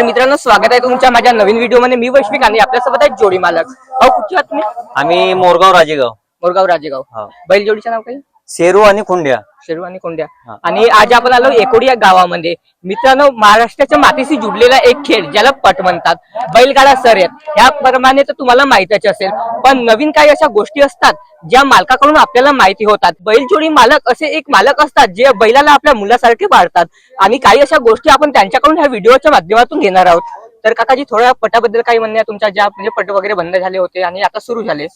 मित्रांनो, स्वागत आहे तुमच्या माझ्या नवीन व्हिडिओ मध्ये। मी वैश्विक आणि आपल्यासोबत आहे जोडी मालक। कुठचे आहात तुम्ही? आम्ही मोरगाव राजेगाव। मोरगाव राजेगाव। बैल जोडीचं नाव काय? शेरू आणि खुंड्या। शेरू आणि कोंड्या। आणि आज आपण आलो एकोडी या गावामध्ये। मित्रांनो, महाराष्ट्राच्या मातीशी जुडलेला एक खेळ ज्याला पट म्हणतात, बैलगाडा शर्यत। याप्रमाणे तर तुम्हाला माहितीच असेल, पण नवीन काही अशा गोष्टी असतात ज्या मालकाकडून आपल्याला माहिती होतात। बैलजोडी मालक असे एक मालक असतात जे बैलाला आपल्या मुलासारखे पाळतात, आणि काही अशा गोष्टी आपण त्यांच्याकडून ह्या व्हिडिओच्या माध्यमातून घेणार आहोत। तर काकाजी, थोड्या पटाबद्दल काही म्हणणे तुमच्या, ज्या म्हणजे पट वगैरे बंद झाले होते आणि आता सुरू झाले,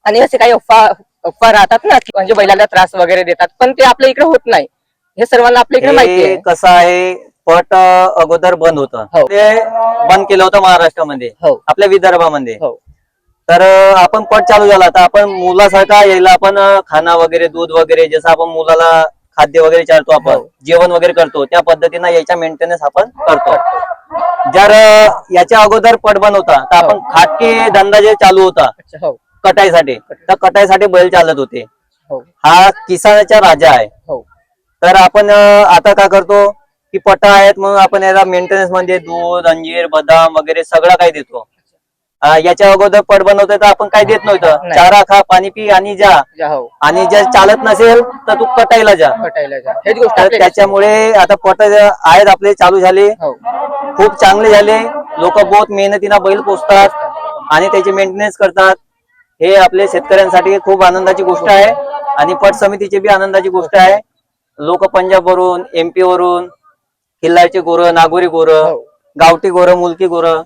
आणि असे काही अफवा राहतात ना, म्हणजे बैलाला त्रास वगैरे देतात, पण ते आपल्या इकडे होत नाही, हे सर्वांना आपल्या इकडे माहिती आहे। कसं आहे, पट अगोदर बंद होतं, ते बंद केलं होतं महाराष्ट्रामध्ये, आपल्या विदर्भामध्ये। तर आपण पट चालू झाला तर आपण मुलासारखा यायला आपण खाना वगैरे, दूध वगैरे, जसं आपण मुलाला खाद्य वगैरे चालतो, आपण जेवण वगैरे करतो, त्या पद्धतीनं याच्या मेंटेनन्स आपण करतो। जर याच्या अगोदर पट बंद होता तर आपण खाटकी धंदा जे चालू होता कटाईसाठी, तर कटाईसाठी बैल चालत होते। हा किसानाचा राजा आहे। तर आपण आता काय करतो की पट आहेत म्हणून आपण याला मेंटेनन्स म्हणजे दूध, अंजीर, बदाम वगैरे सगळं काही देतो। याच्या अगोदर पट बनवतोय तर आपण काय देत नव्हतं, चारा खा, पाणी पी आणि जा, आणि जर चालत नसेल तर तू कटाईला जा। त्याच्यामुळे आता पट आहेत आपले चालू झाले, खूप चांगले झाले। लोक बहुत मेहनतीनं बैल पोसतात आणि त्याची मेंटेनन्स करतात। हे आपल्या शेतकऱ्यांसाठी खूप आनंदाची गोष्ट आहे, आणि पट समितीची बी आनंदाची गोष्ट आहे। लोक पंजाब वरून, MP वरून किल्लारचे गोरं, नागोरी गोरं, गावठी गोरं, मुलकी गोरं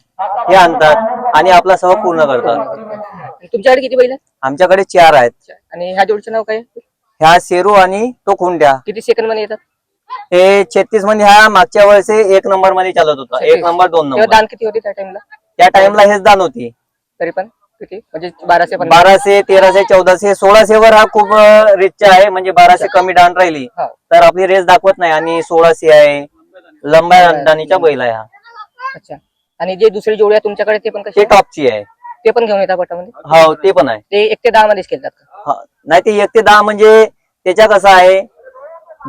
हे आणतात आणि आपला सहभाग पूर्ण करतात। तुमच्याकडे किती बैल आहेत? आमच्याकडे 4 आहेत। आणि ह्या जोडीचं नाव काय? ह्या शेरू आणि तो खुंड्या। किती सेकंड मध्ये येतात? हे 36 मध्ये, हा मागच्या वर्षी 1 नंबर मध्ये चालत होता, 1 नंबर 2 नंबर। दान किती होती त्या टाइमला? त्या टाइमला हेच दान होती, तरी पण किती, म्हणजे 1200, 1300, 1400, 1600 वर हा खूप रेटचा आहे। म्हणजे 1200 कमी दान राहिली तर आपली रेस दाखवत नाही, आणि 1600 आहे, लंबा दानीचा बैल आहे हा। अच्छा, आणि जे दुसरी जोडी आहे तुमच्याकडे ते पण कशी? ते टॉपची आहे, ते पण घेऊन येतात पटामध्ये? हो, ते पण आहे। ते 1 ते 10 मध्येच खेळतात का? नाही, ते 1 ते 10 म्हणजे त्याच्या कसं आहे,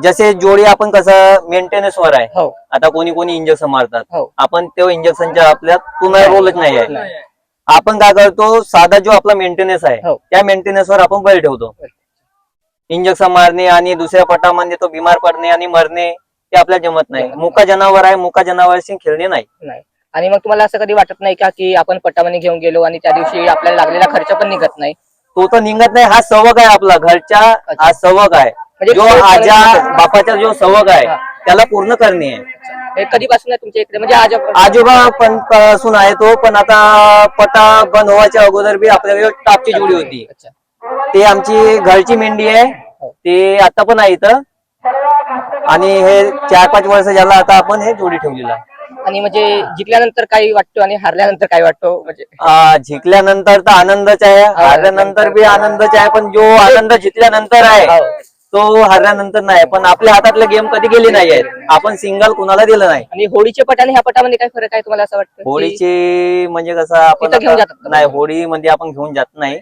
जसे जोडी आपण कसं मेंटेनन्स वर आहे। आता कोणी कोणी इंजेक्शन मारतात, आपण तो इंजेक्शनच्या आपल्यात पुन्हा रोलच नाही आहे। आपण काय करतो, साधा जो आपला मेंटेनन्स आहे त्या मेंटेनन्स वर आपण बैल ठेवतो। इंजेक्शन मारणे आणि दुसऱ्या पटामध्ये तो बिमार पडणे आणि मरणे ते आपल्याला जमत नाही। मुका जनावर आहे, मुका जनावरशी खेळणे नाही। आणि मग तुम्हाला असं कधी वाटत नाही का की आपण पटामध्ये घेऊन गेलो आणि त्या दिवशी आपल्याला लागलेला खर्च पण निघत नाही? तो तर निघत नाही, हा सवक आहे आपला घरचा, हा सवक आहे। जो आजा बापाचा जो सवक आहे त्याला पूर्ण करणे आहे। कधीपासून आहे तुमच्या इकडे, म्हणजे आजोबा पण पासून आहे तो, पण आता पटा बंद व्हायच्या अगोदर बी आपल्याकडे टापची जोडी होती। ते आमची घरची मेंढी आहे, ते आता पण आहे इथं, आणि हे 4-5 वर्ष झाला आता आपण हे जोडी ठेवलेला आहे। आणि म्हणजे जिंकल्यानंतर काही वाटतो आणि हारल्यानंतर काय वाटतो? म्हणजे जिंकल्यानंतर तर आनंदच आहे, हारल्यानंतर बी आनंदच आहे, पण जो आनंद जिंकल्यानंतर आहे तो हारल्यानंतर नाही। पण आपल्या हातातले गेम कधी गेले नाही आहेत, आपण सिंगल कुणाला दिलं नाही। आणि होळीचे पट आणि ह्या पटामध्ये काय फरक आहे तुम्हाला असं वाटतं? होळीचे म्हणजे कसं आपण नाही, होळी मध्ये आपण घेऊन जात नाही।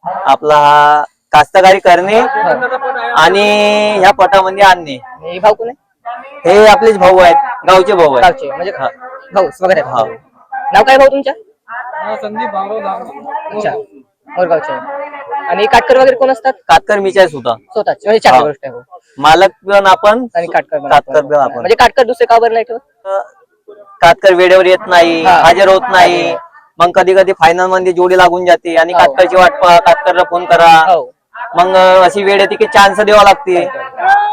आपला हा कास्तकारी करणे आणि ह्या पटामध्ये आणणे। भाऊ कोण आहे? हे आपलेच भाऊ आहेत, गावचे भाऊ आहेत, म्हणजे भाऊ वगैरे। नाव काय भाऊ तुमच्या? संदीप भाऊराव। अच्छा, मोरगावचे। आणि काटकर वगैरे कोण असतात? काटकर मीच आहे स्वतःच, म्हणजे चांगली गोष्ट आहे। मालक पण आपण आणि काटकर पण आपण। म्हणजे काटकर दुसरे का बरं नाही ठेवत? काटकर वेळेवर येत नाही, हजर होत नाही, मग कधी कधी फायनल मध्ये जोडी लागून जाते आणि काटकरची वाट पहा, काटकरला फोन करा, मग अशी वेळ येते की चान्स द्यावा लागते।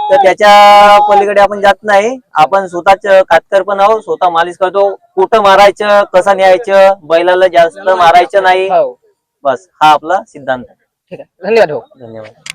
तर त्याच्या पलीकडे आपण जात नाही, आपण स्वतःच काटकर पण आहोत, स्वतः मालिश करतो। कुठं मारायचं, कसं न्यायचं, बैलाला जास्त मारायचं नाही, बस हा आपला सिद्धांत आहे। ठीक आहे, धन्यवाद भाऊ। धन्यवाद।